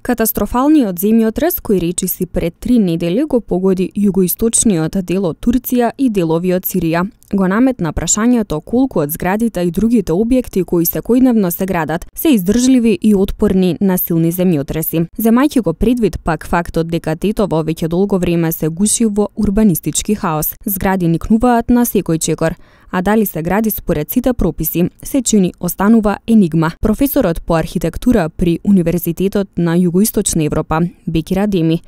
Катастрофалниот земјотрес кој речиси пред 3 недели го погоди југоисточниот дел од Турција и делови од Сирија. Го наметна прашањето колку од зградите и другите објекти кои секојдневно се градат се издржливи и отпорни на силни земјотреси. Земајќи го предвид пак фактот дека Тетово веќе долго време се гуши во урбанистички хаос. Згради никнуваат на секој чекор, а дали се гради според сите прописи, се чини останува енигма. Професорот по архитектура при Универзитетот на Југоисточна Европа, Бекир Адеми,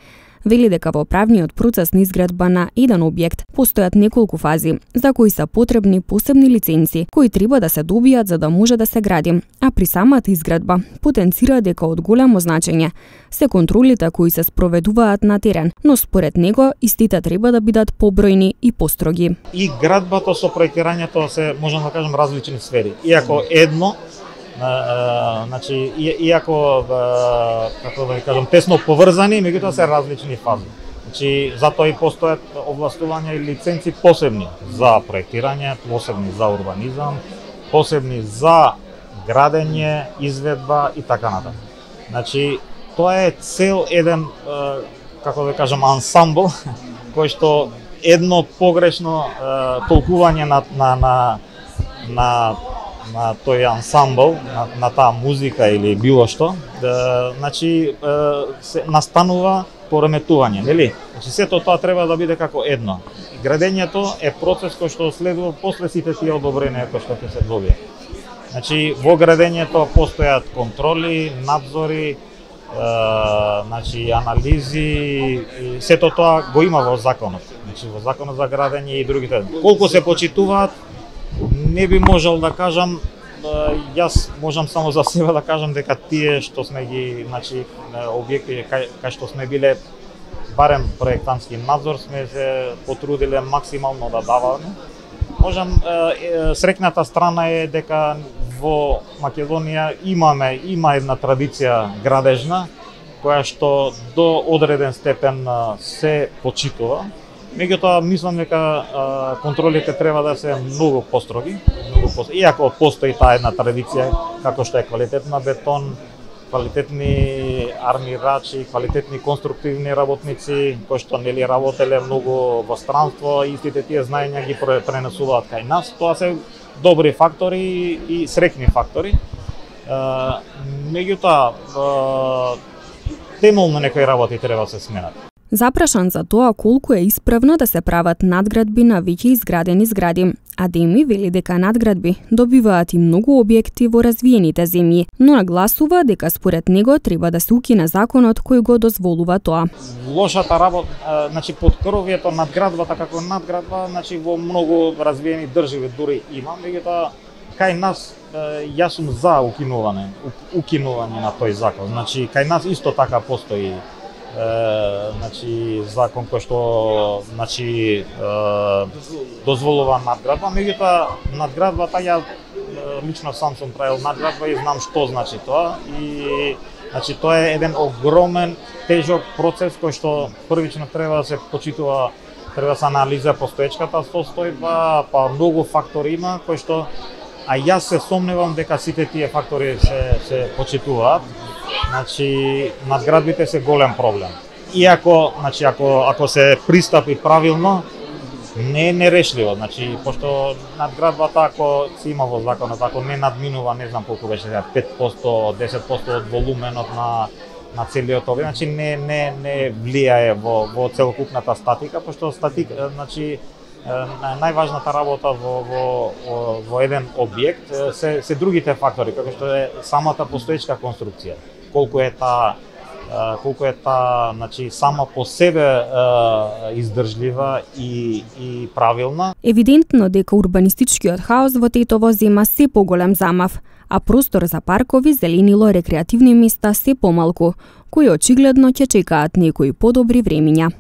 вели дека во правниот процес на изградба на еден објект постојат неколку фази, за кои се потребни посебни лиценци, кои треба да се добијат за да може да се гради, а при самата изградба потенцира дека од големо значење се контролите кои се спроведуваат на терен, но според него истите треба да бидат побројни и построги. И градбата со проектирањето се, можам да кажем, различни сфери. Иако едно, значи, иако, како да ви кажам, тесно поврзани, меѓутоа се различни фази. Значи, затоа и постојат овластувања и лиценци посебни за проектирање, посебни за урбанизам, посебни за градење, изведба и така натаму. Значи, тоа е цел еден, како да кажам, ансамбл, кој што едно погрешно толкување на тој ансамбл, на таа музика или било што, значи се настанува пореметување, нели? Значи сето тоа треба да биде како едно. Градењето е процес кој што следува после сите тие одобренија кои што ќе се добијат. Значи во градењето постојат контроли, надзори, значи анализи, сето тоа го има во законот. Значи во законот за градење и другите. Колку се почитуваат, не би можел да кажам, јас можам само за себе да кажам дека тие што сме ги, значи, објекти кај што сме биле барем проектантски надзор, сме се потрудиле максимално да даваме. Можам, среќната страна е дека во Македонија има една традиција градежна, која што до одреден степен се почитува. Меѓутоа, мислам дека контролите треба да се многу построги, иако постои таа една традиција, како што е квалитет на бетон, квалитетни армирачи, квалитетни конструктивни работници, кои што нели работеле многу во странство и истите тие знаења ги пренесуваат кај нас. Тоа се добри фактори и среќни фактори. Меѓутоа, темелно некои работи треба да се сменат. Запрашан за тоа колку е исправно да се прават надградби на веќе изградени згради, Адеми вели дека надградби добиваат и многу објекти во развиените земји, но нагласува дека според него треба да се укине законот кој го дозволува тоа. Лошата работа, значи поткрвието надградбата како надградба, значи во многу развиени држави дури има, меѓутоа кај нас јас сум за укинување на тој закон. Значи кај нас исто така постои значи закон кој што значи дозволува надградба, меѓутоа надградбата ја лично сам сум правил надградба и знам што значи тоа и значи тоа е еден огромен тежок процес кој што првично треба да се почитува, треба да се анализира постоечката состојба, па многу фактори има кои што јас се сомневам дека сите тие фактори се почитуваат. Значи надградбите се голем проблем. Иако, значи ако се пристапи правилно, не е нерешливо. Значи пошто надградбата ако се има во законот, ако не надминува, не знам колку беше 5%, 10% од волуменот на целиот објект, значи не влијае во целокупната статика, пошто значи најважната работа во еден објект се другите фактори, како што е самата постоечка конструкција. Колку е таа значи сама по себе издржлива и правилна. Евидентно дека урбанистичкиот хаос во Тетово зема се поголем замав, а простор за паркови, зеленило, рекреативни места се помалку, кои очигледно ќе чекаат некои подобри времиња.